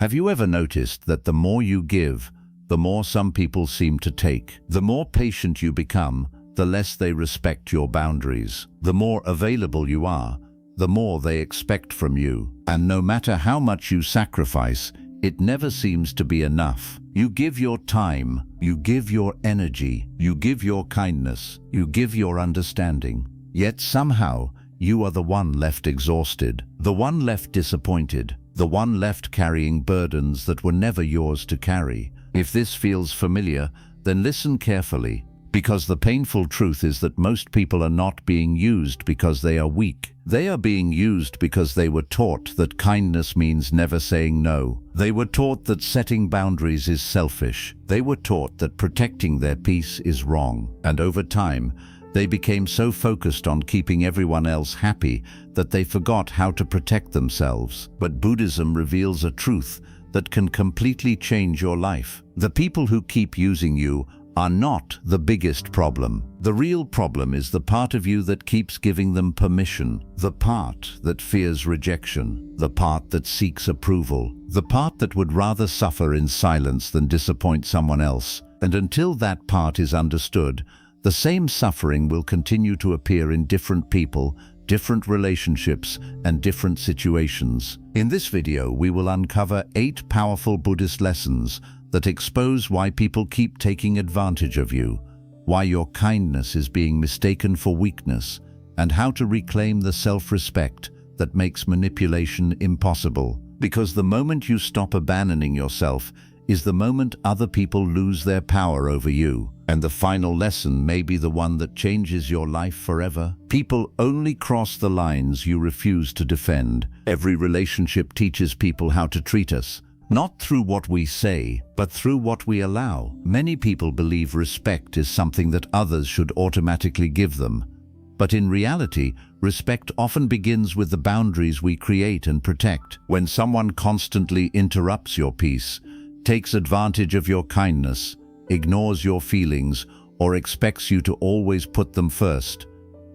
Have you ever noticed that the more you give, the more some people seem to take? The more patient you become, the less they respect your boundaries. The more available you are, the more they expect from you. And no matter how much you sacrifice, it never seems to be enough. You give your time, you give your energy, you give your kindness, you give your understanding. Yet somehow, you are the one left exhausted, the one left disappointed, the one left carrying burdens that were never yours to carry. If this feels familiar, then listen carefully, because the painful truth is that most people are not being used because they are weak. They are being used because they were taught that kindness means never saying no. They were taught that setting boundaries is selfish. They were taught that protecting their peace is wrong. And over time, they became so focused on keeping everyone else happy that they forgot how to protect themselves. But Buddhism reveals a truth that can completely change your life. The people who keep using you are not the biggest problem. The real problem is the part of you that keeps giving them permission, the part that fears rejection, the part that seeks approval, the part that would rather suffer in silence than disappoint someone else. And until that part is understood, the same suffering will continue to appear in different people, different relationships, and different situations. In this video, we will uncover 8 powerful Buddhist lessons that expose why people keep taking advantage of you, why your kindness is being mistaken for weakness, and how to reclaim the self-respect that makes manipulation impossible. Because the moment you stop abandoning yourself is the moment other people lose their power over you. And the final lesson may be the one that changes your life forever. People only cross the lines you refuse to defend. Every relationship teaches people how to treat us, not through what we say, but through what we allow. Many people believe respect is something that others should automatically give them. But in reality, respect often begins with the boundaries we create and protect. When someone constantly interrupts your peace, takes advantage of your kindness, ignores your feelings, or expects you to always put them first,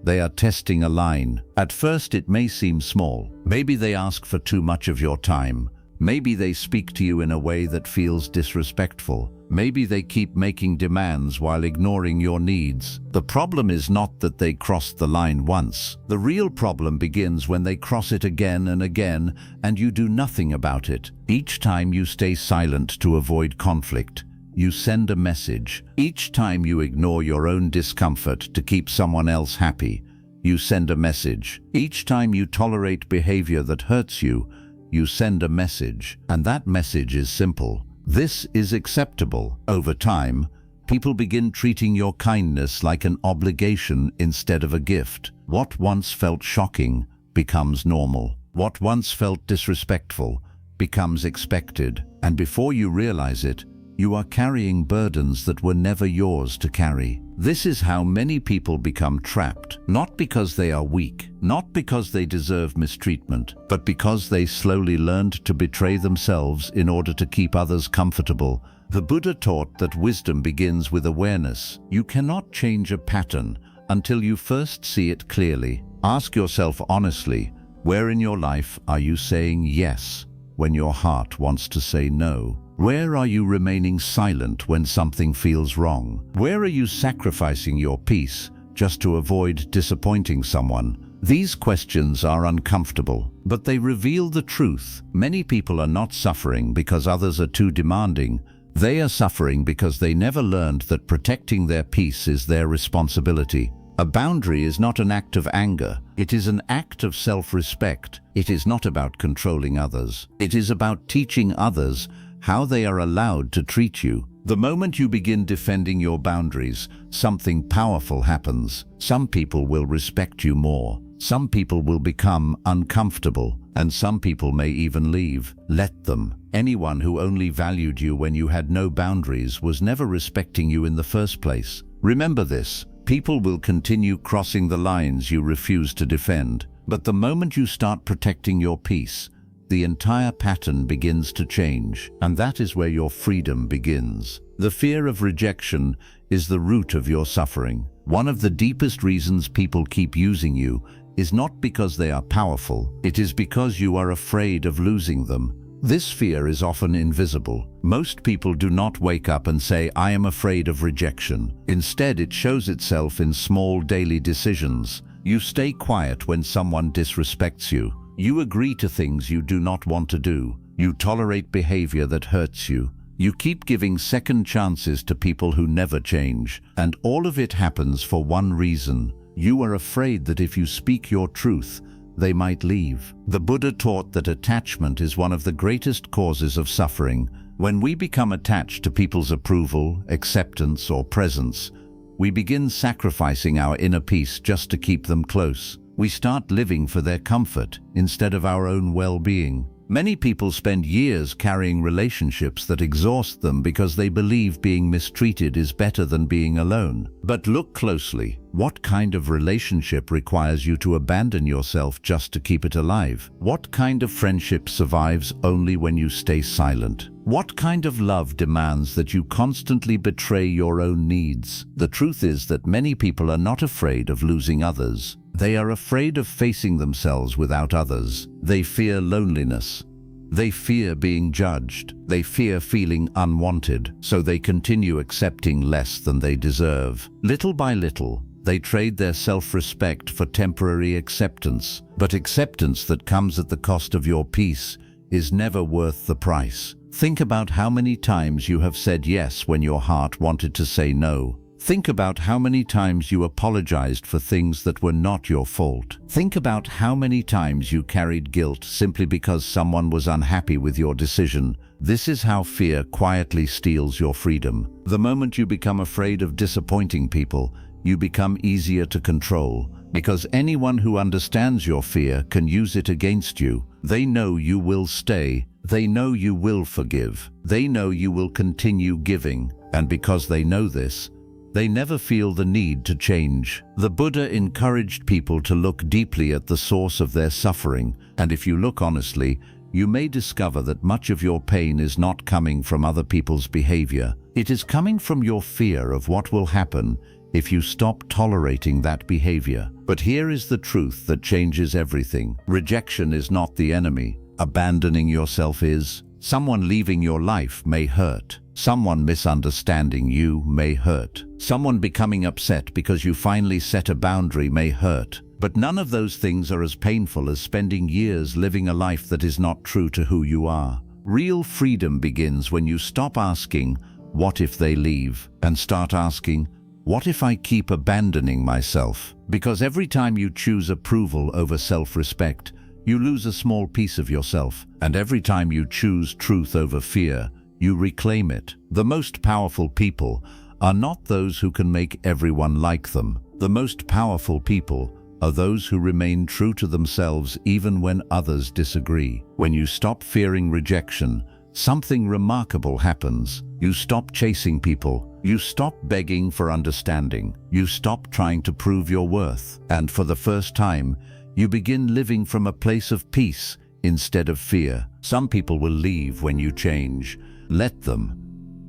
they are testing a line. At first it may seem small. Maybe they ask for too much of your time. Maybe they speak to you in a way that feels disrespectful. Maybe they keep making demands while ignoring your needs. The problem is not that they crossed the line once. The real problem begins when they cross it again and again, and you do nothing about it. Each time you stay silent to avoid conflict, you send a message. Each time you ignore your own discomfort to keep someone else happy, you send a message. Each time you tolerate behavior that hurts you, you send a message. And that message is simple. This is acceptable. Over time, people begin treating your kindness like an obligation instead of a gift. What once felt shocking becomes normal. What once felt disrespectful becomes expected. And before you realize it, you are carrying burdens that were never yours to carry. This is how many people become trapped, not because they are weak, not because they deserve mistreatment, but because they slowly learned to betray themselves in order to keep others comfortable. The Buddha taught that wisdom begins with awareness. You cannot change a pattern until you first see it clearly. Ask yourself honestly, where in your life are you saying yes when your heart wants to say no? Where are you remaining silent when something feels wrong? Where are you sacrificing your peace just to avoid disappointing someone? These questions are uncomfortable, but they reveal the truth. Many people are not suffering because others are too demanding. They are suffering because they never learned that protecting their peace is their responsibility. A boundary is not an act of anger. It is an act of self-respect. It is not about controlling others. It is about teaching others how they are allowed to treat you. The moment you begin defending your boundaries, something powerful happens. Some people will respect you more. Some people will become uncomfortable, and some people may even leave. Let them. Anyone who only valued you when you had no boundaries was never respecting you in the first place. Remember this. People will continue crossing the lines you refuse to defend. But the moment you start protecting your peace, the entire pattern begins to change, and that is where your freedom begins. The fear of rejection is the root of your suffering. One of the deepest reasons people keep using you is not because they are powerful. It is because you are afraid of losing them. This fear is often invisible. Most people do not wake up and say, "I am afraid of rejection." Instead, it shows itself in small daily decisions. You stay quiet when someone disrespects you. You agree to things you do not want to do. You tolerate behavior that hurts you. You keep giving second chances to people who never change. And all of it happens for one reason. You are afraid that if you speak your truth, they might leave. The Buddha taught that attachment is one of the greatest causes of suffering. When we become attached to people's approval, acceptance, or presence, we begin sacrificing our inner peace just to keep them close. We start living for their comfort instead of our own well-being. Many people spend years carrying relationships that exhaust them because they believe being mistreated is better than being alone. But look closely. What kind of relationship requires you to abandon yourself just to keep it alive? What kind of friendship survives only when you stay silent? What kind of love demands that you constantly betray your own needs? The truth is that many people are not afraid of losing others. They are afraid of facing themselves without others. They fear loneliness. They fear being judged. They fear feeling unwanted, so they continue accepting less than they deserve. Little by little, they trade their self-respect for temporary acceptance. But acceptance that comes at the cost of your peace is never worth the price. Think about how many times you have said yes when your heart wanted to say no. Think about how many times you apologized for things that were not your fault. Think about how many times you carried guilt simply because someone was unhappy with your decision. This is how fear quietly steals your freedom. The moment you become afraid of disappointing people, you become easier to control, because anyone who understands your fear can use it against you. They know you will stay. They know you will forgive. They know you will continue giving. And because they know this, they never feel the need to change. The Buddha encouraged people to look deeply at the source of their suffering, and if you look honestly, you may discover that much of your pain is not coming from other people's behavior. It is coming from your fear of what will happen if you stop tolerating that behavior. But here is the truth that changes everything. Rejection is not the enemy. Abandoning yourself is. Someone leaving your life may hurt. Someone misunderstanding you may hurt. Someone becoming upset because you finally set a boundary may hurt. But none of those things are as painful as spending years living a life that is not true to who you are. Real freedom begins when you stop asking, "What if they leave?" and start asking, "What if I keep abandoning myself?" Because every time you choose approval over self-respect, you lose a small piece of yourself. And every time you choose truth over fear, you reclaim it. The most powerful people are not those who can make everyone like them. The most powerful people are those who remain true to themselves even when others disagree. When you stop fearing rejection, something remarkable happens. You stop chasing people. You stop begging for understanding. You stop trying to prove your worth. And for the first time, you begin living from a place of peace instead of fear. Some people will leave when you change. Let them.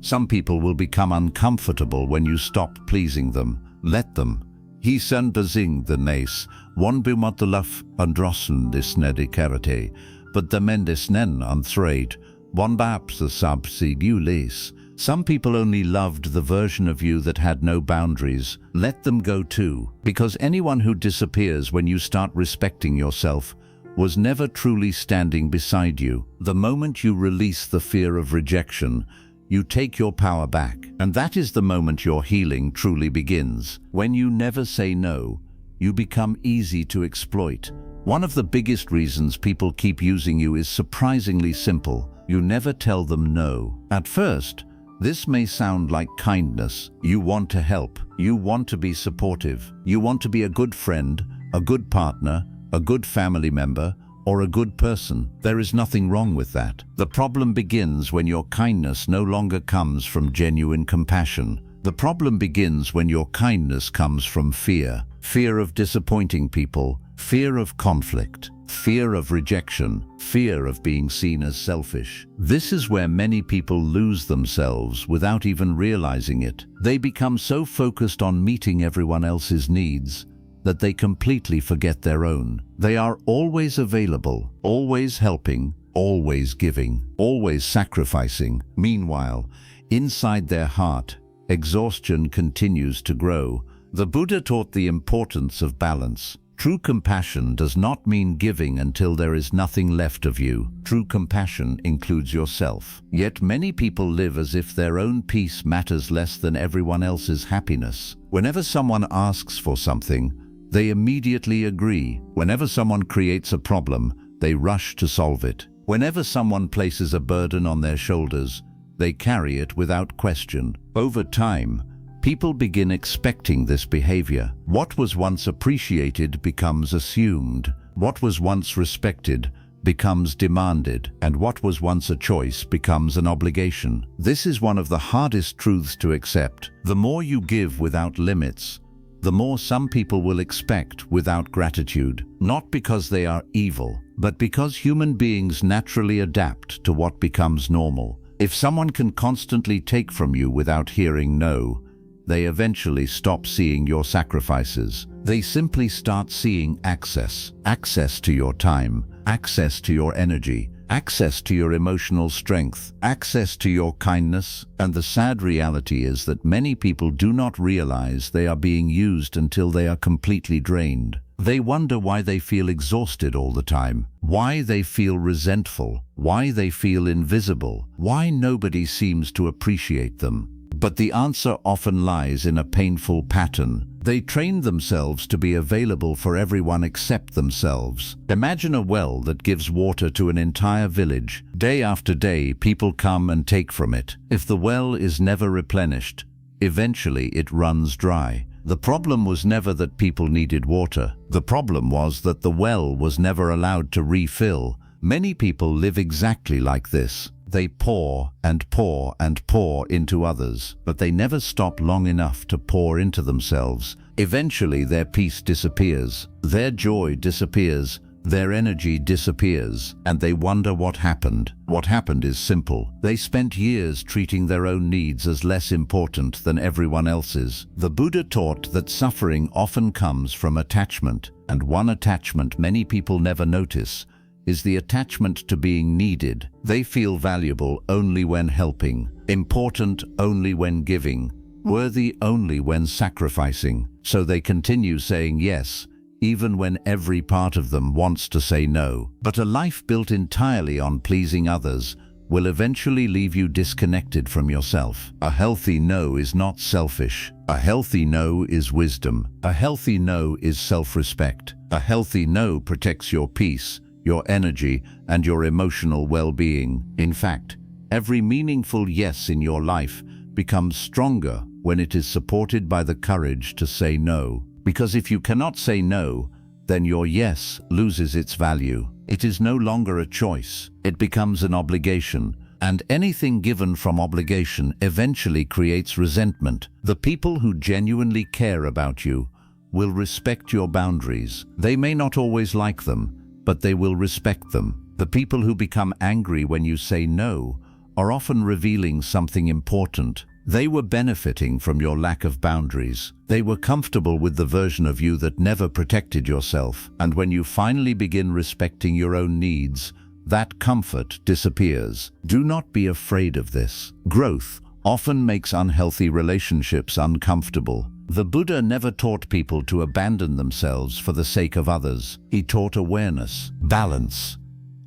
Some people will become uncomfortable when you stop pleasing them. Let them. He sen bezing the nace, one bumatulaf androssen dis nedikarate, but the mendes nen unthread, one baps the subseed you lace. Some people only loved the version of you that had no boundaries. Let them go too, because anyone who disappears when you start respecting yourself was never truly standing beside you. The moment you release the fear of rejection, you take your power back. And that is the moment your healing truly begins. When you never say no, you become easy to exploit. One of the biggest reasons people keep using you is surprisingly simple. You never tell them no. At first, this may sound like kindness. You want to help. You want to be supportive. You want to be a good friend, a good partner, a good family member, or a good person. There is nothing wrong with that. The problem begins when your kindness no longer comes from genuine compassion. The problem begins when your kindness comes from fear. Fear of disappointing people, fear of conflict, fear of rejection, fear of being seen as selfish. This is where many people lose themselves without even realizing it. They become so focused on meeting everyone else's needs that they completely forget their own. They are always available, always helping, always giving, always sacrificing. Meanwhile, inside their heart, exhaustion continues to grow. The Buddha taught the importance of balance. True compassion does not mean giving until there is nothing left of you. True compassion includes yourself. Yet many people live as if their own peace matters less than everyone else's happiness. Whenever someone asks for something, they immediately agree. Whenever someone creates a problem, they rush to solve it. Whenever someone places a burden on their shoulders, they carry it without question. Over time, people begin expecting this behavior. What was once appreciated becomes assumed. What was once respected becomes demanded. And what was once a choice becomes an obligation. This is one of the hardest truths to accept. The more you give without limits, the more some people will expect without gratitude. Not because they are evil, but because human beings naturally adapt to what becomes normal. If someone can constantly take from you without hearing no, they eventually stop seeing your sacrifices. They simply start seeing access. Access to your time, access to your energy, access to your emotional strength, access to your kindness. And the sad reality is that many people do not realize they are being used until they are completely drained. They wonder why they feel exhausted all the time, why they feel resentful, why they feel invisible, why nobody seems to appreciate them. But the answer often lies in a painful pattern. They train themselves to be available for everyone except themselves. Imagine a well that gives water to an entire village. Day after day, people come and take from it. If the well is never replenished, eventually it runs dry. The problem was never that people needed water. The problem was that the well was never allowed to refill. Many people live exactly like this. They pour and pour and pour into others, but they never stop long enough to pour into themselves. Eventually, their peace disappears, their joy disappears, their energy disappears, and they wonder what happened. What happened is simple. They spent years treating their own needs as less important than everyone else's. The Buddha taught that suffering often comes from attachment, and one attachment many people never notice is the attachment to being needed. They feel valuable only when helping, important only when giving, worthy only when sacrificing. So they continue saying yes, even when every part of them wants to say no. But a life built entirely on pleasing others will eventually leave you disconnected from yourself. A healthy no is not selfish. A healthy no is wisdom. A healthy no is self-respect. A healthy no protects your peace, your energy, and your emotional well-being. In fact, every meaningful yes in your life becomes stronger when it is supported by the courage to say no. Because if you cannot say no, then your yes loses its value. It is no longer a choice. It becomes an obligation, and anything given from obligation eventually creates resentment. The people who genuinely care about you will respect your boundaries. They may not always like them, but they will respect them. The people who become angry when you say no are often revealing something important. They were benefiting from your lack of boundaries. They were comfortable with the version of you that never protected yourself. And when you finally begin respecting your own needs, that comfort disappears. Do not be afraid of this. Growth often makes unhealthy relationships uncomfortable. The Buddha never taught people to abandon themselves for the sake of others. He taught awareness, balance.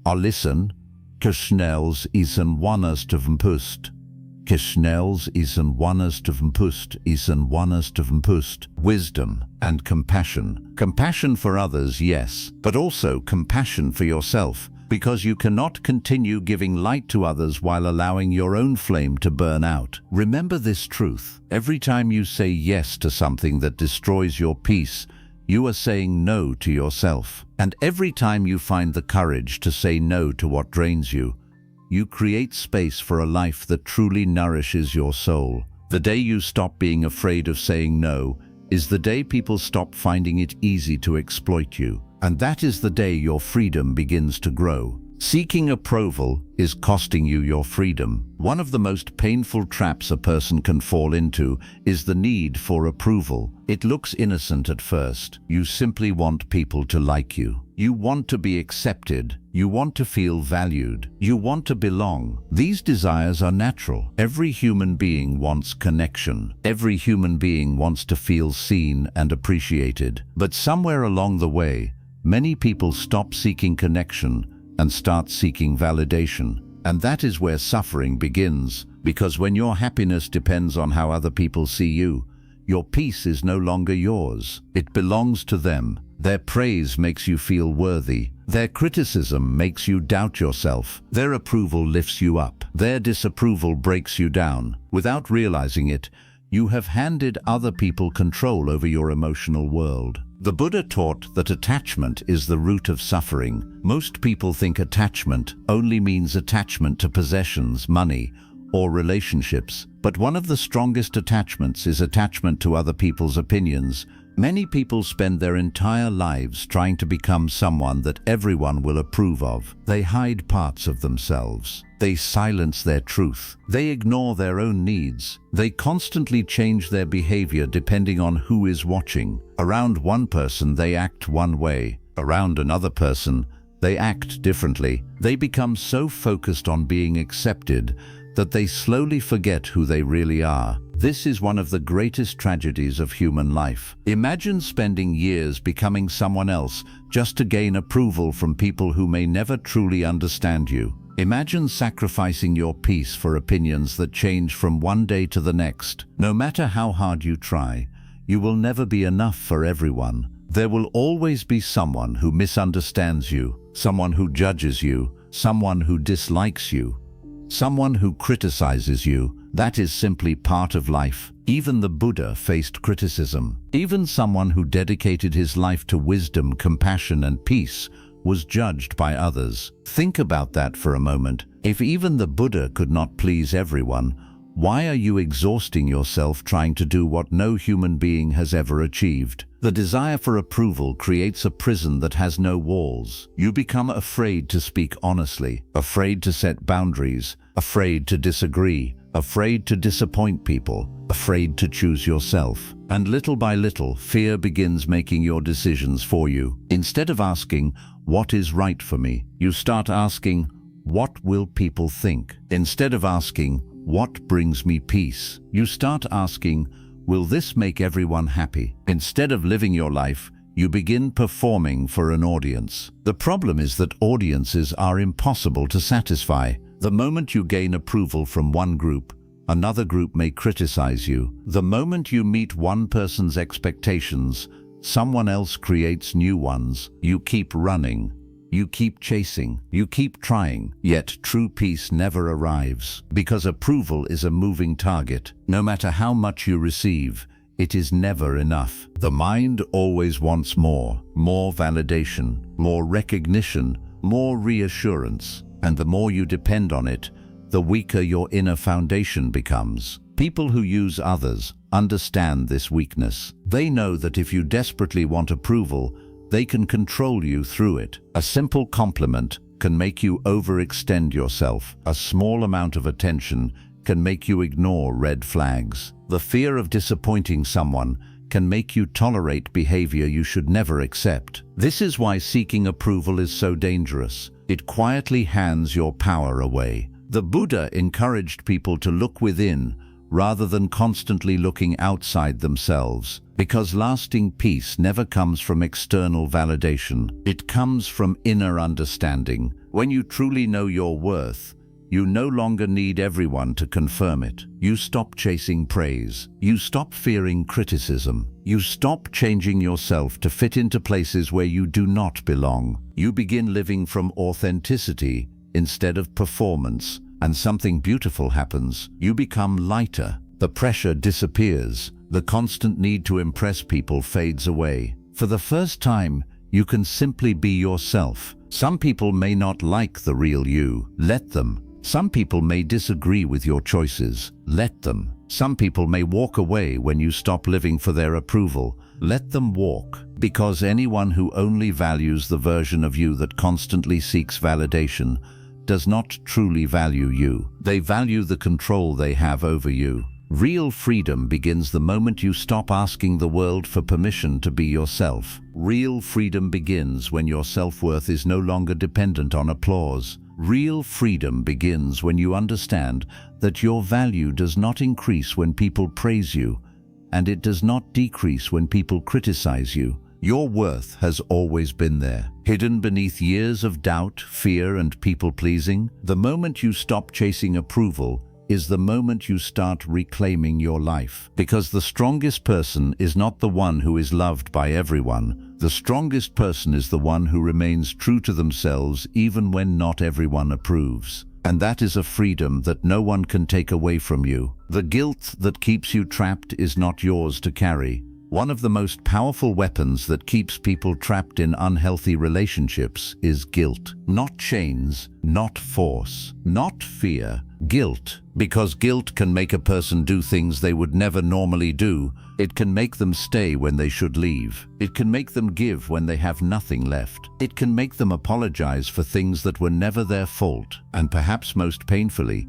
Listen, Krishnels isen wanest of mpust. Krishnels isen wanest of mpust, isen wanest of mpust. Wisdom and compassion. Compassion for others, yes, but also compassion for yourself, because you cannot continue giving light to others while allowing your own flame to burn out. Remember this truth. Every time you say yes to something that destroys your peace, you are saying no to yourself. And every time you find the courage to say no to what drains you, you create space for a life that truly nourishes your soul. The day you stop being afraid of saying no is the day people stop finding it easy to exploit you. And that is the day your freedom begins to grow. Seeking approval is costing you your freedom. One of the most painful traps a person can fall into is the need for approval. It looks innocent at first. You simply want people to like you. You want to be accepted. You want to feel valued. You want to belong. These desires are natural. Every human being wants connection. Every human being wants to feel seen and appreciated. But somewhere along the way, many people stop seeking connection and start seeking validation. And that is where suffering begins, because when your happiness depends on how other people see you, your peace is no longer yours. It belongs to them. Their praise makes you feel worthy. Their criticism makes you doubt yourself. Their approval lifts you up. Their disapproval breaks you down. Without realizing it, you have handed other people control over your emotional world. The Buddha taught that attachment is the root of suffering. Most people think attachment only means attachment to possessions, money, or relationships. But one of the strongest attachments is attachment to other people's opinions. Many people spend their entire lives trying to become someone that everyone will approve of. They hide parts of themselves. They silence their truth. They ignore their own needs. They constantly change their behavior depending on who is watching. Around one person, they act one way. Around another person, they act differently. They become so focused on being accepted that they slowly forget who they really are. This is one of the greatest tragedies of human life. Imagine spending years becoming someone else just to gain approval from people who may never truly understand you. Imagine sacrificing your peace for opinions that change from one day to the next. No matter how hard you try, you will never be enough for everyone. There will always be someone who misunderstands you, someone who judges you, someone who dislikes you, someone who criticizes you. That is simply part of life. Even the Buddha faced criticism. Even someone who dedicated his life to wisdom, compassion, and peace was judged by others. Think about that for a moment. If even the Buddha could not please everyone, why are you exhausting yourself trying to do what no human being has ever achieved? The desire for approval creates a prison that has no walls. You become afraid to speak honestly, afraid to set boundaries, afraid to disagree, afraid to disappoint people, afraid to choose yourself. And little by little, fear begins making your decisions for you. Instead of asking, "What is right for me?" you start asking, "What will people think?" Instead of asking, "What brings me peace?" you start asking, "Will this make everyone happy?" Instead of living your life, you begin performing for an audience. The problem is that audiences are impossible to satisfy. The moment you gain approval from one group, another group may criticize you. The moment you meet one person's expectations, someone else creates new ones. You keep running. You keep chasing, you keep trying, yet true peace never arrives, because approval is a moving target. No matter how much you receive, it is never enough. The mind always wants more validation, more recognition, more reassurance, and the more you depend on it, the weaker your inner foundation becomes. People who use others understand this weakness. They know that if you desperately want approval, they can control you through it. A simple compliment can make you overextend yourself. A small amount of attention can make you ignore red flags. The fear of disappointing someone can make you tolerate behavior you should never accept. This is why seeking approval is so dangerous. It quietly hands your power away. The Buddha encouraged people to look within rather than constantly looking outside themselves, because lasting peace never comes from external validation. It comes from inner understanding. When you truly know your worth, you no longer need everyone to confirm it. You stop chasing praise. You stop fearing criticism. You stop changing yourself to fit into places where you do not belong. You begin living from authenticity instead of performance. And something beautiful happens. You become lighter. The pressure disappears. The constant need to impress people fades away. For the first time, you can simply be yourself. Some people may not like the real you. Let them. Some people may disagree with your choices. Let them. Some people may walk away when you stop living for their approval. Let them walk. Because anyone who only values the version of you that constantly seeks validation does not truly value you. They value the control they have over you. Real freedom begins the moment you stop asking the world for permission to be yourself. Real freedom begins when your self-worth is no longer dependent on applause. Real freedom begins when you understand that your value does not increase when people praise you, and it does not decrease when people criticize you. Your worth has always been there, hidden beneath years of doubt, fear, and people-pleasing. The moment you stop chasing approval is the moment you start reclaiming your life. Because the strongest person is not the one who is loved by everyone. The strongest person is the one who remains true to themselves even when not everyone approves. And that is a freedom that no one can take away from you. The guilt that keeps you trapped is not yours to carry. One of the most powerful weapons that keeps people trapped in unhealthy relationships is guilt. Not chains, not force, not fear. Guilt. Because guilt can make a person do things they would never normally do. It can make them stay when they should leave. It can make them give when they have nothing left. It can make them apologize for things that were never their fault. And perhaps most painfully,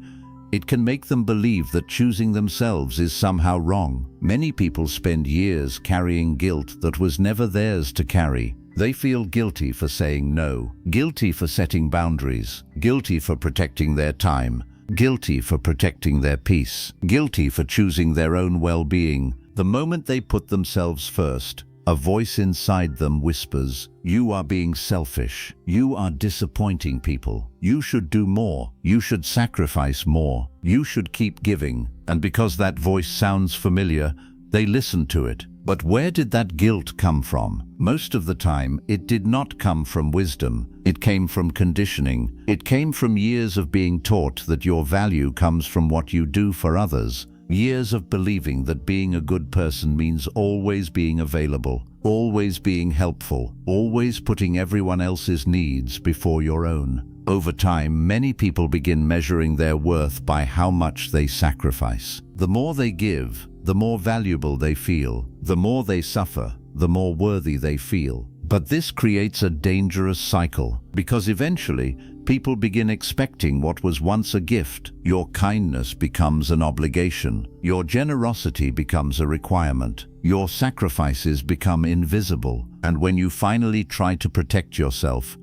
it can make them believe that choosing themselves is somehow wrong. Many people spend years carrying guilt that was never theirs to carry. They feel guilty for saying no, guilty for setting boundaries, guilty for protecting their time, guilty for protecting their peace, guilty for choosing their own well-being. The moment they put themselves first, a voice inside them whispers, "You are being selfish. You are disappointing people. You should do more. You should sacrifice more. You should keep giving." And because that voice sounds familiar, they listen to it. But where did that guilt come from? Most of the time, it did not come from wisdom. It came from conditioning. It came from years of being taught that your value comes from what you do for others. Years of believing that being a good person means always being available, always being helpful, always putting everyone else's needs before your own. Over time, many people begin measuring their worth by how much they sacrifice. The more they give, the more valuable they feel. The more they suffer, the more worthy they feel. But this creates a dangerous cycle, because eventually, people begin expecting what was once a gift. Your kindness becomes an obligation. Your generosity becomes a requirement. Your sacrifices become invisible. And when you finally try to protect yourself,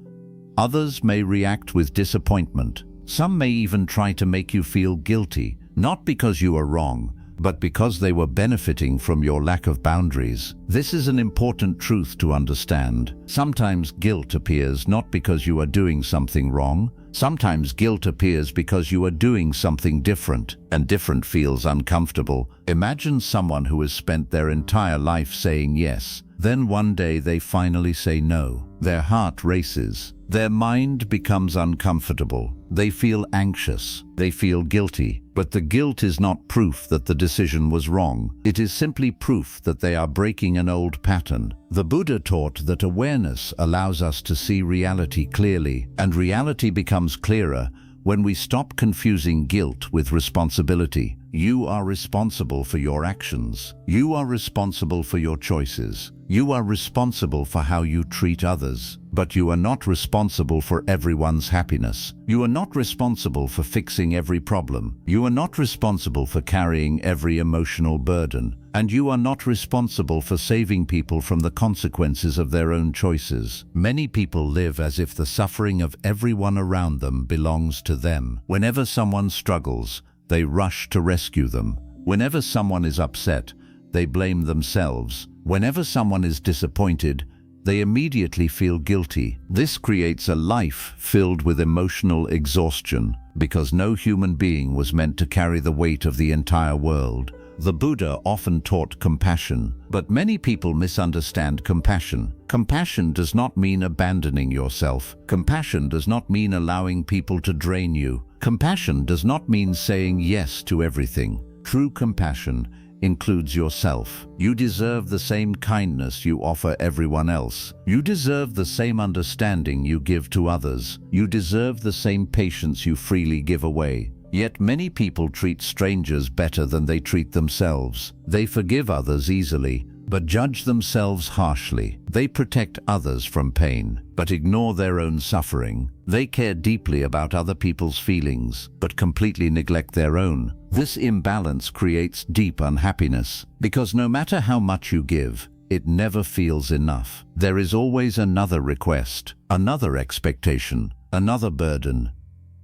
others may react with disappointment. Some may even try to make you feel guilty, not because you are wrong, but because they were benefiting from your lack of boundaries. This is an important truth to understand. Sometimes guilt appears not because you are doing something wrong. Sometimes guilt appears because you are doing something different, and different feels uncomfortable. Imagine someone who has spent their entire life saying yes. Then one day they finally say no. Their heart races. Their mind becomes uncomfortable. They feel anxious. They feel guilty. But the guilt is not proof that the decision was wrong. It is simply proof that they are breaking an old pattern. The Buddha taught that awareness allows us to see reality clearly, and reality becomes clearer when we stop confusing guilt with responsibility. You are responsible for your actions. You are responsible for your choices. You are responsible for how you treat others, but you are not responsible for everyone's happiness. You are not responsible for fixing every problem. You are not responsible for carrying every emotional burden. And you are not responsible for saving people from the consequences of their own choices. Many people live as if the suffering of everyone around them belongs to them. Whenever someone struggles, they rush to rescue them. Whenever someone is upset, they blame themselves. Whenever someone is disappointed, they immediately feel guilty. This creates a life filled with emotional exhaustion, because no human being was meant to carry the weight of the entire world. The Buddha often taught compassion, but many people misunderstand compassion. Compassion does not mean abandoning yourself. Compassion does not mean allowing people to drain you. Compassion does not mean saying yes to everything. True compassion includes yourself. You deserve the same kindness you offer everyone else. You deserve the same understanding you give to others. You deserve the same patience you freely give away. Yet many people treat strangers better than they treat themselves. They forgive others easily, but judge themselves harshly. They protect others from pain, but ignore their own suffering. They care deeply about other people's feelings, but completely neglect their own. This imbalance creates deep unhappiness, because no matter how much you give, it never feels enough. There is always another request, another expectation, another burden,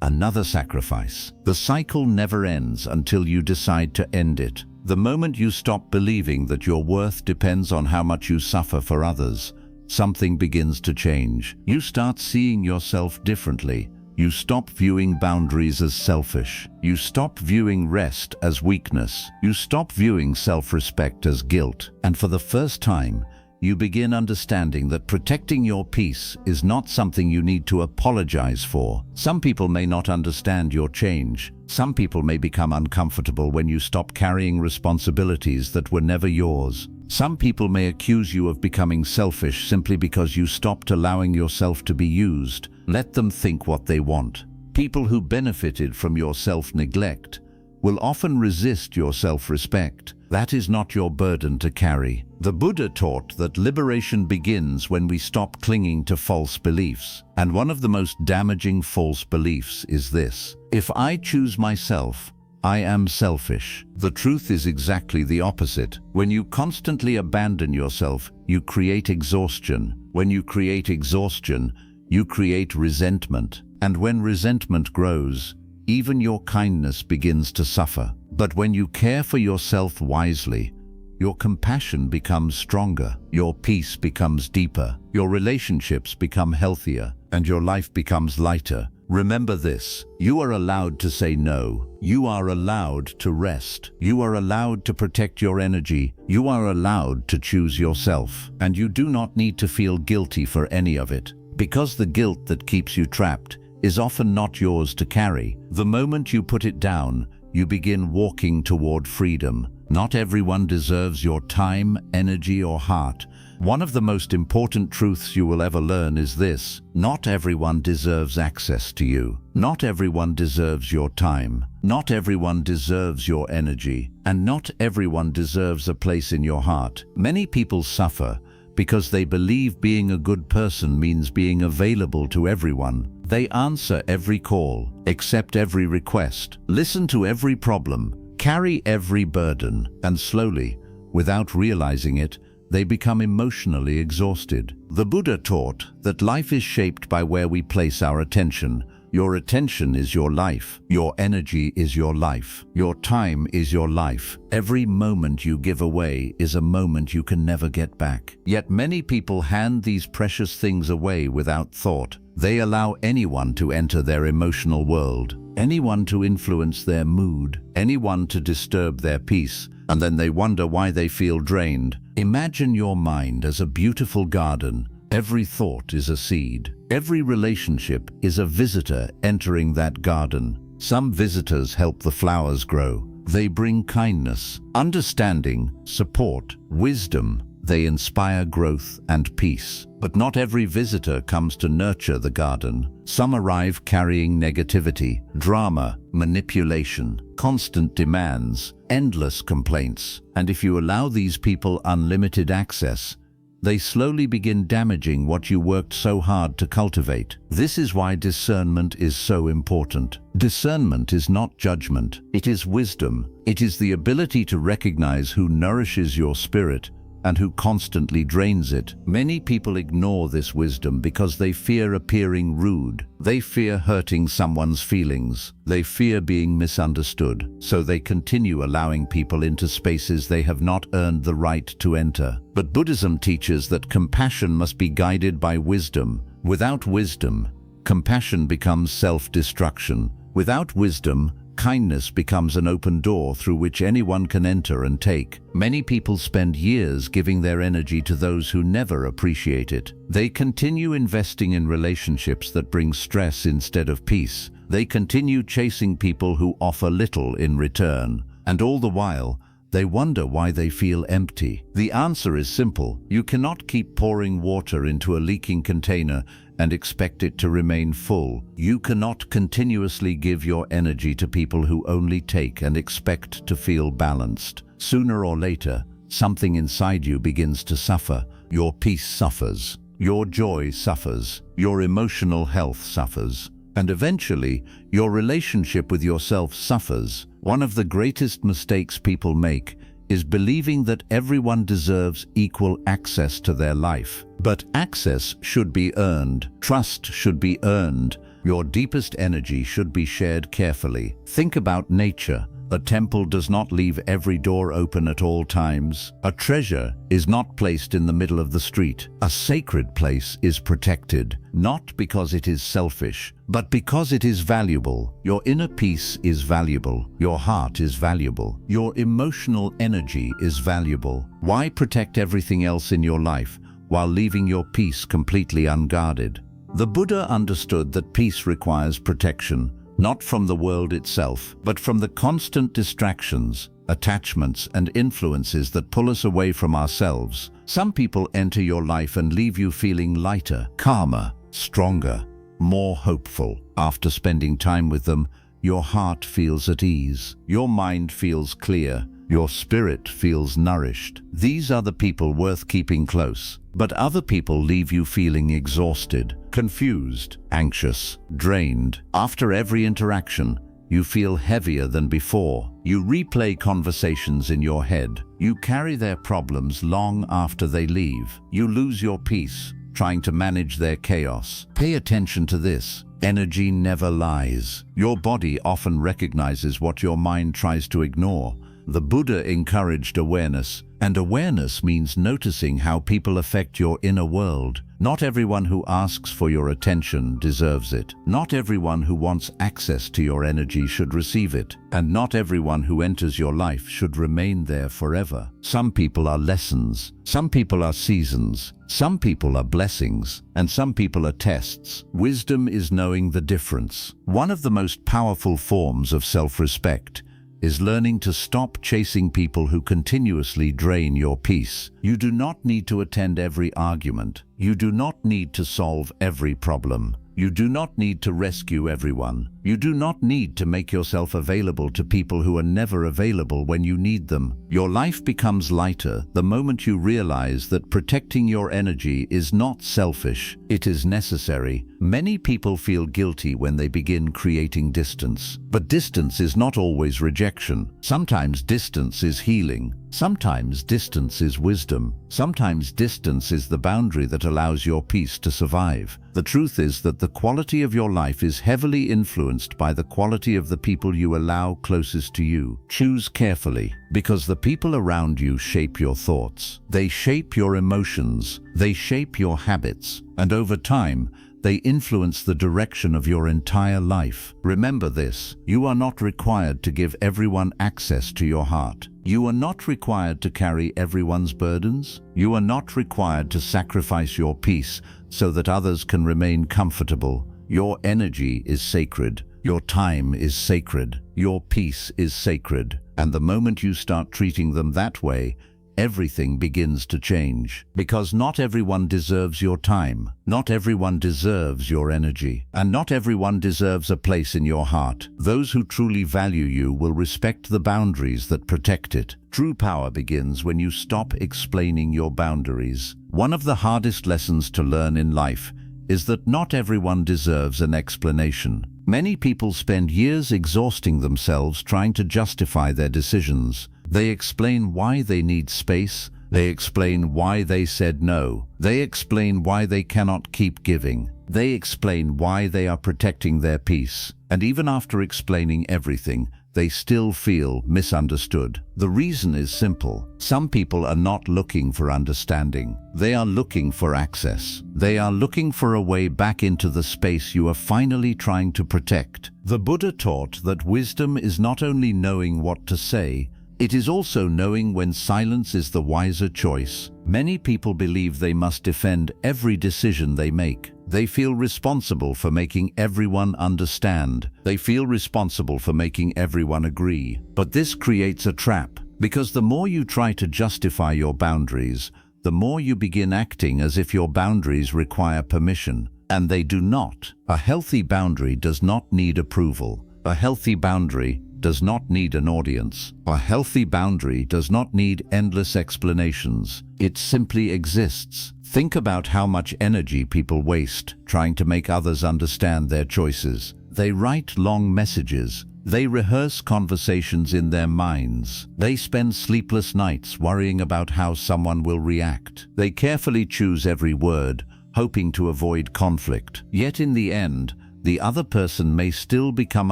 another sacrifice. The cycle never ends until you decide to end it. The moment you stop believing that your worth depends on how much you suffer for others, something begins to change. You start seeing yourself differently. You stop viewing boundaries as selfish. You stop viewing rest as weakness. You stop viewing self-respect as guilt. And for the first time, you begin understanding that protecting your peace is not something you need to apologize for. Some people may not understand your change. Some people may become uncomfortable when you stop carrying responsibilities that were never yours. Some people may accuse you of becoming selfish simply because you stopped allowing yourself to be used. Let them think what they want. People who benefited from your self-neglect will often resist your self-respect. That is not your burden to carry. The Buddha taught that liberation begins when we stop clinging to false beliefs. And one of the most damaging false beliefs is this: if I choose myself, I am selfish. The truth is exactly the opposite. When you constantly abandon yourself, you create exhaustion. When you create exhaustion, you create resentment. And when resentment grows, even your kindness begins to suffer. But when you care for yourself wisely, your compassion becomes stronger, your peace becomes deeper, your relationships become healthier, and your life becomes lighter. Remember this: you are allowed to say no. You are allowed to rest. You are allowed to protect your energy. You are allowed to choose yourself. And you do not need to feel guilty for any of it, because the guilt that keeps you trapped is often not yours to carry. The moment you put it down, you begin walking toward freedom. Not everyone deserves your time, energy, or heart. One of the most important truths you will ever learn is this: not everyone deserves access to you. Not everyone deserves your time. Not everyone deserves your energy. And not everyone deserves a place in your heart. Many people suffer because they believe being a good person means being available to everyone. They answer every call, accept every request, listen to every problem, carry every burden, and slowly, without realizing it, they become emotionally exhausted. The Buddha taught that life is shaped by where we place our attention. Your attention is your life. Your energy is your life. Your time is your life. Every moment you give away is a moment you can never get back. Yet many people hand these precious things away without thought. They allow anyone to enter their emotional world, anyone to influence their mood, anyone to disturb their peace, and then they wonder why they feel drained. Imagine your mind as a beautiful garden. Every thought is a seed. Every relationship is a visitor entering that garden. Some visitors help the flowers grow. They bring kindness, understanding, support, wisdom. They inspire growth and peace. But not every visitor comes to nurture the garden. Some arrive carrying negativity, drama, manipulation, constant demands, endless complaints. And if you allow these people unlimited access, they slowly begin damaging what you worked so hard to cultivate. This is why discernment is so important. Discernment is not judgment. It is wisdom. It is the ability to recognize who nourishes your spirit and who constantly drains it. Many people ignore this wisdom because they fear appearing rude. They fear hurting someone's feelings. They fear being misunderstood. So they continue allowing people into spaces they have not earned the right to enter. But Buddhism teaches that compassion must be guided by wisdom. Without wisdom, compassion becomes self-destruction. Without wisdom, kindness becomes an open door through which anyone can enter and take. Many people spend years giving their energy to those who never appreciate it. They continue investing in relationships that bring stress instead of peace. They continue chasing people who offer little in return. And all the while, they wonder why they feel empty. The answer is simple. You cannot keep pouring water into a leaking container and expect it to remain full. You cannot continuously give your energy to people who only take and expect to feel balanced. Sooner or later, something inside you begins to suffer. Your peace suffers. your joy suffers, your emotional health suffers, and eventually, your relationship with yourself suffers. One of the greatest mistakes people make is believing that everyone deserves equal access to their life. But access should be earned. Trust should be earned. Your deepest energy should be shared carefully. Think about nature. A temple does not leave every door open at all times. A treasure is not placed in the middle of the street. A sacred place is protected, not because it is selfish, but because it is valuable. Your inner peace is valuable. Your heart is valuable. Your emotional energy is valuable. Why protect everything else in your life while leaving your peace completely unguarded? The Buddha understood that peace requires protection, not from the world itself, but from the constant distractions, attachments, and influences that pull us away from ourselves. Some people enter your life and leave you feeling lighter, calmer, stronger, more hopeful. After spending time with them, your heart feels at ease, your mind feels clear, your spirit feels nourished. These are the people worth keeping close. But other people leave you feeling exhausted, confused, anxious, drained. After every interaction, you feel heavier than before. You replay conversations in your head. You carry their problems long after they leave. You lose your peace, trying to manage their chaos. Pay attention to this. Energy never lies. Your body often recognizes what your mind tries to ignore. The Buddha encouraged awareness, and awareness means noticing how people affect your inner world. Not everyone who asks for your attention deserves it. Not everyone who wants access to your energy should receive it. And not everyone who enters your life should remain there forever. Some people are lessons, some people are seasons, some people are blessings, and some people are tests. Wisdom is knowing the difference. One of the most powerful forms of self-respect is learning to stop chasing people who continuously drain your peace. You do not need to attend every argument. You do not need to solve every problem. You do not need to rescue everyone. You do not need to make yourself available to people who are never available when you need them. Your life becomes lighter the moment you realize that protecting your energy is not selfish, it is necessary. Many people feel guilty when they begin creating distance. But distance is not always rejection. Sometimes distance is healing. Sometimes distance is wisdom. Sometimes distance is the boundary that allows your peace to survive. The truth is that the quality of your life is heavily influenced by the quality of the people you allow closest to you. Choose carefully, because the people around you shape your thoughts. They shape your emotions. They shape your habits. And over time, they influence the direction of your entire life. Remember this: you are not required to give everyone access to your heart. You are not required to carry everyone's burdens. You are not required to sacrifice your peace so that others can remain comfortable. Your energy is sacred. Your time is sacred. Your peace is sacred. And the moment you start treating them that way, everything begins to change. Because not everyone deserves your time. Not everyone deserves your energy. And not everyone deserves a place in your heart. Those who truly value you will respect the boundaries that protect it. True power begins when you stop explaining your boundaries. One of the hardest lessons to learn in life is that not everyone deserves an explanation. Many people spend years exhausting themselves trying to justify their decisions. They explain why they need space. They explain why they said no. They explain why they cannot keep giving. They explain why they are protecting their peace. And even after explaining everything, they still feel misunderstood. The reason is simple. Some people are not looking for understanding. They are looking for access. They are looking for a way back into the space you are finally trying to protect. The Buddha taught that wisdom is not only knowing what to say, it is also knowing when silence is the wiser choice. Many people believe they must defend every decision they make. They feel responsible for making everyone understand. They feel responsible for making everyone agree. But this creates a trap, because the more you try to justify your boundaries, the more you begin acting as if your boundaries require permission. And they do not. A healthy boundary does not need approval. A healthy boundary does not need an audience. A healthy boundary does not need endless explanations. It simply exists. Think about how much energy people waste trying to make others understand their choices. They write long messages. They rehearse conversations in their minds. They spend sleepless nights worrying about how someone will react. They carefully choose every word, hoping to avoid conflict. Yet in the end, the other person may still become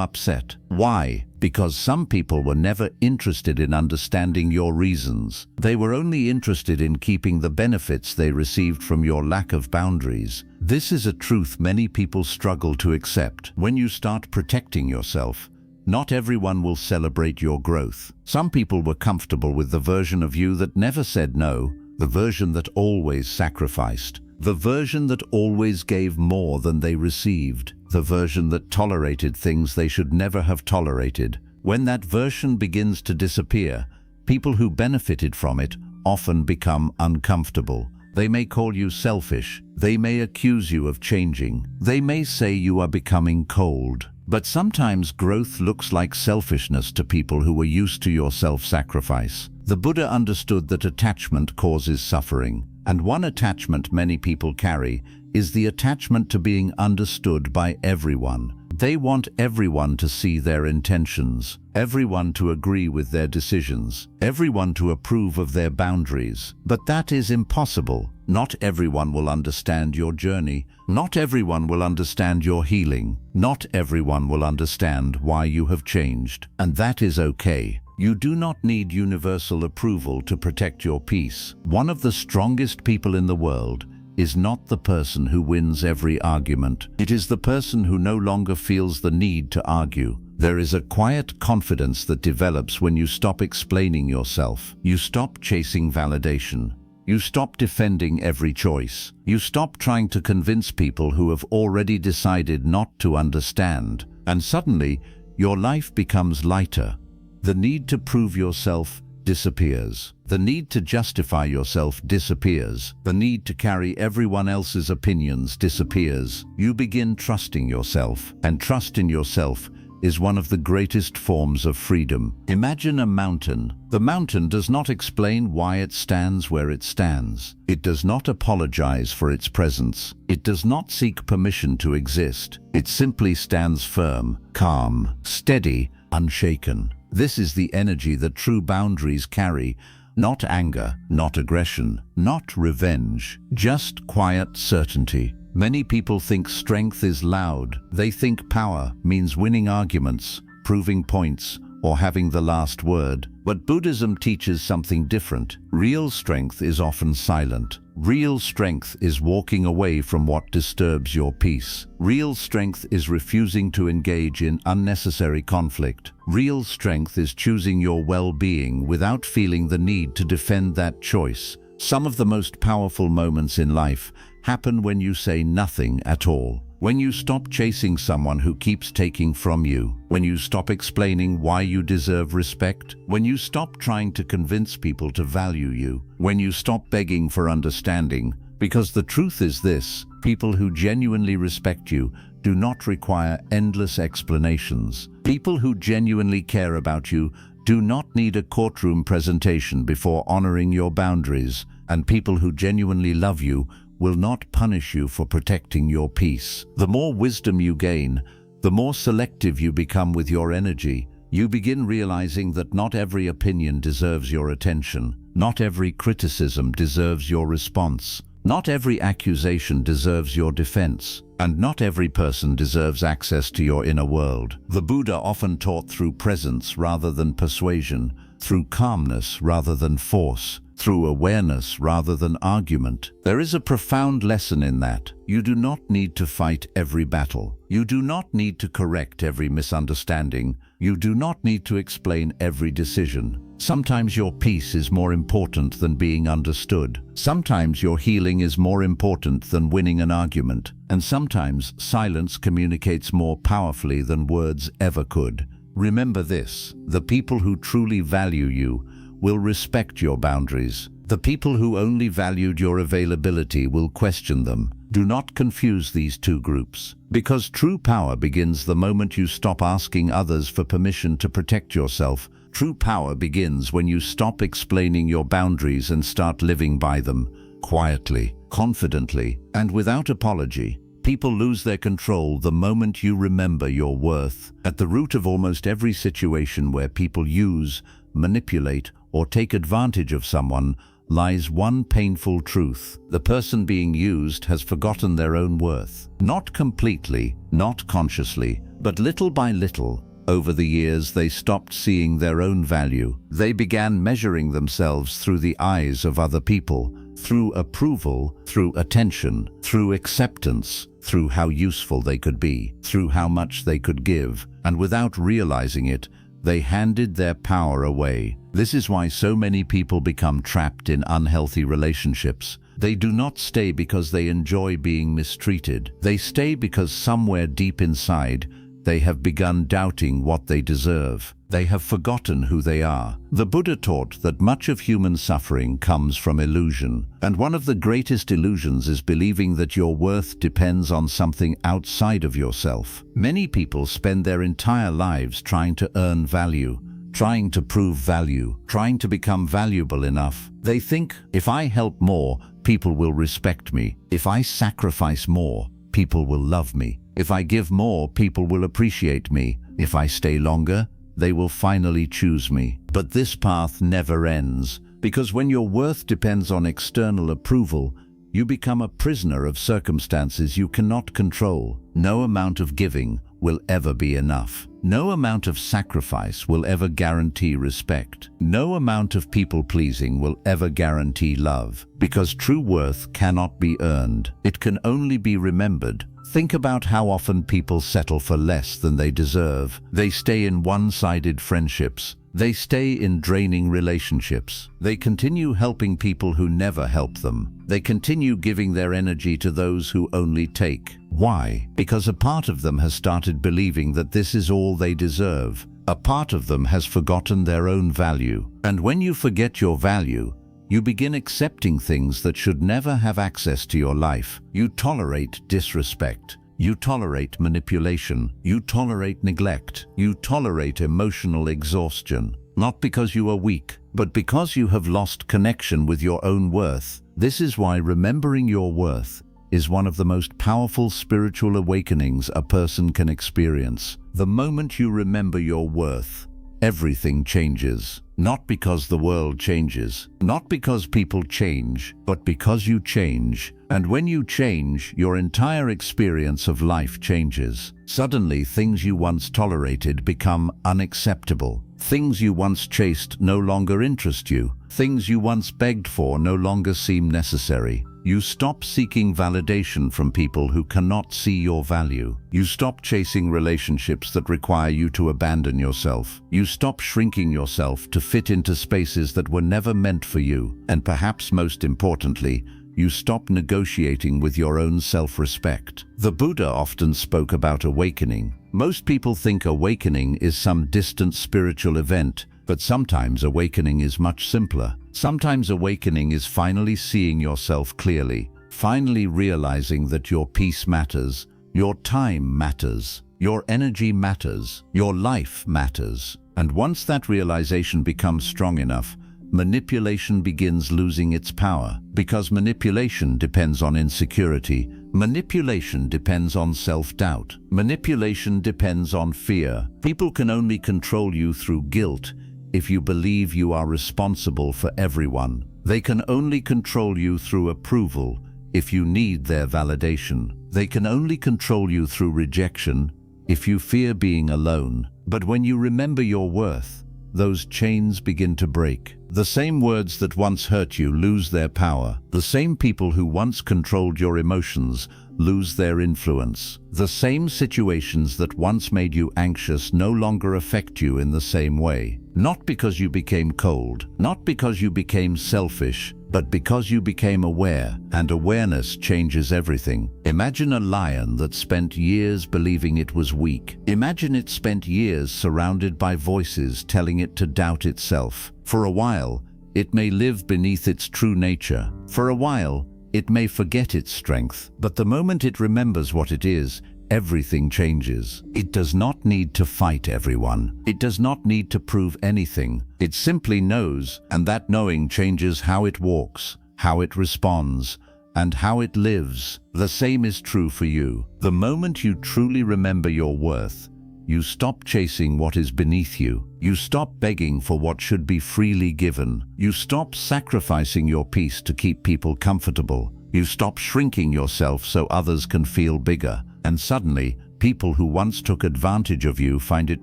upset. Why? Because some people were never interested in understanding your reasons. They were only interested in keeping the benefits they received from your lack of boundaries. This is a truth many people struggle to accept. When you start protecting yourself, not everyone will celebrate your growth. Some people were comfortable with the version of you that never said no, the version that always sacrificed, the version that always gave more than they received, the version that tolerated things they should never have tolerated. When that version begins to disappear, people who benefited from it often become uncomfortable. They may call you selfish. They may accuse you of changing. They may say you are becoming cold. But sometimes growth looks like selfishness to people who were used to your self-sacrifice. The Buddha understood that attachment causes suffering, and one attachment many people carry is the attachment to being understood by everyone. They want everyone to see their intentions, everyone to agree with their decisions, everyone to approve of their boundaries. But that is impossible. Not everyone will understand your journey. Not everyone will understand your healing. Not everyone will understand why you have changed. And that is okay. You do not need universal approval to protect your peace. One of the strongest people in the world is not the person who wins every argument. It is the person who no longer feels the need to argue. There is a quiet confidence that develops when you stop explaining yourself. You stop chasing validation. You stop defending every choice. You stop trying to convince people who have already decided not to understand. And suddenly, your life becomes lighter. The need to prove yourself disappears. The need to justify yourself disappears. The need to carry everyone else's opinions disappears. You begin trusting yourself, and trust in yourself is one of the greatest forms of freedom. Imagine a mountain. The mountain does not explain why it stands where it stands. It does not apologize for its presence. It does not seek permission to exist. It simply stands firm, calm, steady, unshaken. This is the energy that true boundaries carry. Not anger, not aggression, not revenge, just quiet certainty. Many people think strength is loud. They think power means winning arguments, proving points, or having the last word. But Buddhism teaches something different. Real strength is often silent. Real strength is walking away from what disturbs your peace. Real strength is refusing to engage in unnecessary conflict. Real strength is choosing your well-being without feeling the need to defend that choice. Some of the most powerful moments in life happen when you say nothing at all. When you stop chasing someone who keeps taking from you. When you stop explaining why you deserve respect. When you stop trying to convince people to value you. When you stop begging for understanding. Because the truth is this: people who genuinely respect you do not require endless explanations. People who genuinely care about you do not need a courtroom presentation before honoring your boundaries. And people who genuinely love you will not punish you for protecting your peace. The more wisdom you gain, the more selective you become with your energy. You begin realizing that not every opinion deserves your attention. Not every criticism deserves your response. Not every accusation deserves your defense. And not every person deserves access to your inner world. The Buddha often taught through presence rather than persuasion, through calmness rather than force, through awareness rather than argument. There is a profound lesson in that. You do not need to fight every battle. You do not need to correct every misunderstanding. You do not need to explain every decision. Sometimes your peace is more important than being understood. Sometimes your healing is more important than winning an argument. And sometimes silence communicates more powerfully than words ever could. Remember this: the people who truly value you will respect your boundaries. The people who only valued your availability will question them. Do not confuse these two groups, because true power begins the moment you stop asking others for permission to protect yourself. True power begins when you stop explaining your boundaries and start living by them. quietly, confidently, and without apology. People lose their control the moment you remember your worth. At the root of almost every situation where people use, manipulate, or take advantage of someone lies one painful truth. The person being used has forgotten their own worth. Not completely, not consciously, but little by little. Over the years, they stopped seeing their own value. They began measuring themselves through the eyes of other people, through approval, through attention, through acceptance, through how useful they could be, through how much they could give, and without realizing it, they handed their power away. This is why so many people become trapped in unhealthy relationships. They do not stay because they enjoy being mistreated. They stay because somewhere deep inside, they have begun doubting what they deserve. They have forgotten who they are. The Buddha taught that much of human suffering comes from illusion. And one of the greatest illusions is believing that your worth depends on something outside of yourself. Many people spend their entire lives trying to earn value, trying to prove value, trying to become valuable enough. They think, if I help more, people will respect me. If I sacrifice more, people will love me. If I give more, people will appreciate me. If I stay longer, they will finally choose me. But this path never ends, because when your worth depends on external approval, you become a prisoner of circumstances you cannot control. No amount of giving will ever be enough. No amount of sacrifice will ever guarantee respect. No amount of people-pleasing will ever guarantee love, because true worth cannot be earned. It can only be remembered. Think about how often people settle for less than they deserve. They stay in one-sided friendships. They stay in draining relationships. They continue helping people who never help them. They continue giving their energy to those who only take. Why? Because a part of them has started believing that this is all they deserve. A part of them has forgotten their own value. And when you forget your value, you begin accepting things that should never have access to your life. You tolerate disrespect. You tolerate manipulation. You tolerate neglect. You tolerate emotional exhaustion. Not because you are weak, but because you have lost connection with your own worth. This is why remembering your worth is one of the most powerful spiritual awakenings a person can experience. The moment you remember your worth, everything changes. Not because the world changes, not because people change, but because you change. And when you change, your entire experience of life changes. Suddenly, things you once tolerated become unacceptable. Things you once chased no longer interest you. Things you once begged for no longer seem necessary. You stop seeking validation from people who cannot see your value. You stop chasing relationships that require you to abandon yourself. You stop shrinking yourself to fit into spaces that were never meant for you. And perhaps most importantly, you stop negotiating with your own self-respect. The Buddha often spoke about awakening. Most people think awakening is some distant spiritual event, but sometimes awakening is much simpler. Sometimes awakening is finally seeing yourself clearly, finally realizing that your peace matters, your time matters, your energy matters, your life matters. And once that realization becomes strong enough, manipulation begins losing its power. Because manipulation depends on insecurity, manipulation depends on self-doubt, manipulation depends on fear. People can only control you through guilt if you believe you are responsible for everyone. They can only control you through approval if you need their validation. They can only control you through rejection if you fear being alone. But when you remember your worth, those chains begin to break. The same words that once hurt you lose their power. The same people who once controlled your emotions lose their influence. The same situations that once made you anxious no longer affect you in the same way. Not because you became cold, not because you became selfish, but because you became aware, and awareness changes everything. Imagine a lion that spent years believing it was weak. Imagine it spent years surrounded by voices telling it to doubt itself. For a while, it may live beneath its true nature. For a while, it may forget its strength. But the moment it remembers what it is, everything changes. It does not need to fight everyone. It does not need to prove anything. It simply knows, and that knowing changes how it walks, how it responds, and how it lives. The same is true for you. The moment you truly remember your worth, you stop chasing what is beneath you. You stop begging for what should be freely given. You stop sacrificing your peace to keep people comfortable. You stop shrinking yourself so others can feel bigger. And suddenly, people who once took advantage of you find it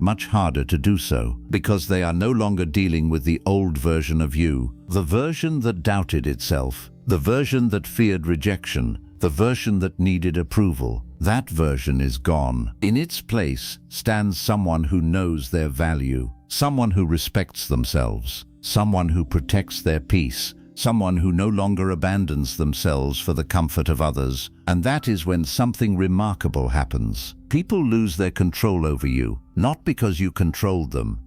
much harder to do so, because they are no longer dealing with the old version of you, the version that doubted itself, the version that feared rejection, the version that needed approval. That version is gone. In its place stands someone who knows their value, someone who respects themselves, someone who protects their peace, someone who no longer abandons themselves for the comfort of others. And that is when something remarkable happens. People lose their control over you, not because you controlled them,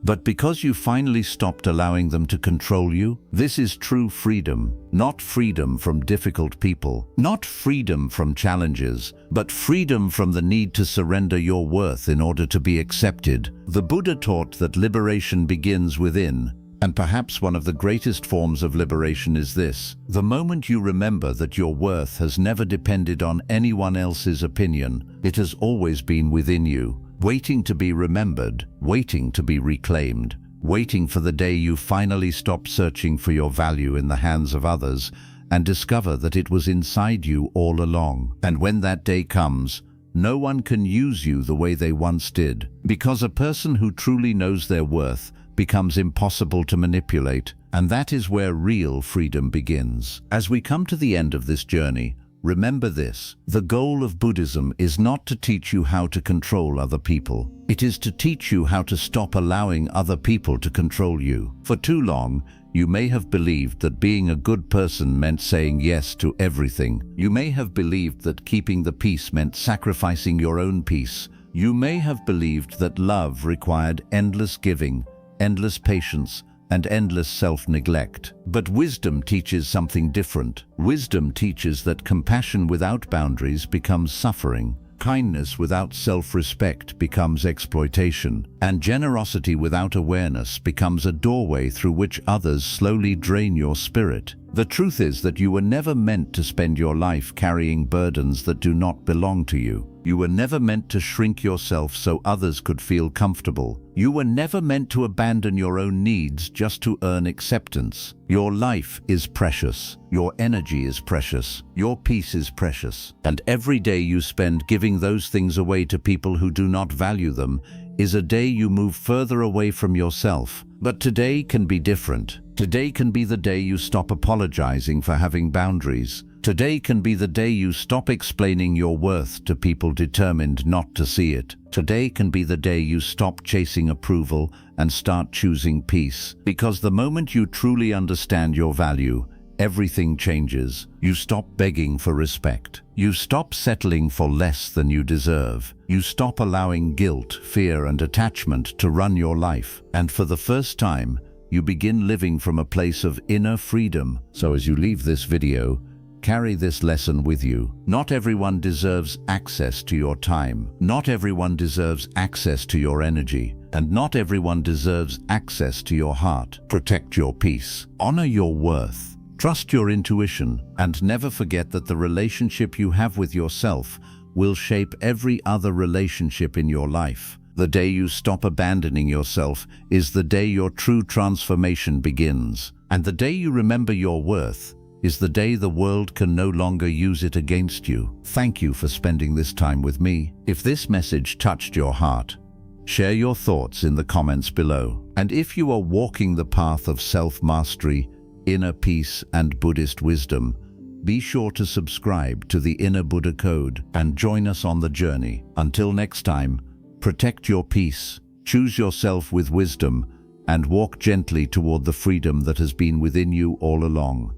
but because you finally stopped allowing them to control you. This is true freedom, not freedom from difficult people, not freedom from challenges, but freedom from the need to surrender your worth in order to be accepted. The Buddha taught that liberation begins within, and perhaps one of the greatest forms of liberation is this: the moment you remember that your worth has never depended on anyone else's opinion, it has always been within you, waiting to be remembered, waiting to be reclaimed, waiting for the day you finally stop searching for your value in the hands of others and discover that it was inside you all along. And when that day comes, no one can use you the way they once did, because a person who truly knows their worth becomes impossible to manipulate, and that is where real freedom begins. As we come to the end of this journey, remember this: the goal of Buddhism is not to teach you how to control other people. It is to teach you how to stop allowing other people to control you. For too long, you may have believed that being a good person meant saying yes to everything. You may have believed that keeping the peace meant sacrificing your own peace. You may have believed that love required endless giving, endless patience, and endless self-neglect. But wisdom teaches something different. Wisdom teaches that compassion without boundaries becomes suffering, kindness without self-respect becomes exploitation, and generosity without awareness becomes a doorway through which others slowly drain your spirit. The truth is that you were never meant to spend your life carrying burdens that do not belong to you. You were never meant to shrink yourself so others could feel comfortable. You were never meant to abandon your own needs just to earn acceptance. Your life is precious. Your energy is precious. Your peace is precious. And every day you spend giving those things away to people who do not value them is a day you move further away from yourself. But today can be different. Today can be the day you stop apologizing for having boundaries. Today can be the day you stop explaining your worth to people determined not to see it. Today can be the day you stop chasing approval and start choosing peace. Because the moment you truly understand your value, everything changes. You stop begging for respect. You stop settling for less than you deserve. You stop allowing guilt, fear, and attachment to run your life. And for the first time, you begin living from a place of inner freedom. So as you leave this video, carry this lesson with you. Not everyone deserves access to your time. Not everyone deserves access to your energy. And not everyone deserves access to your heart. Protect your peace. Honor your worth. Trust your intuition. And never forget that the relationship you have with yourself will shape every other relationship in your life. The day you stop abandoning yourself is the day your true transformation begins. And the day you remember your worth is the day the world can no longer use it against you. Thank you for spending this time with me. If this message touched your heart, share your thoughts in the comments below. And if you are walking the path of self-mastery, inner peace, and Buddhist wisdom, be sure to subscribe to the Inner Buddha Code and join us on the journey. Until next time, protect your peace, choose yourself with wisdom, and walk gently toward the freedom that has been within you all along.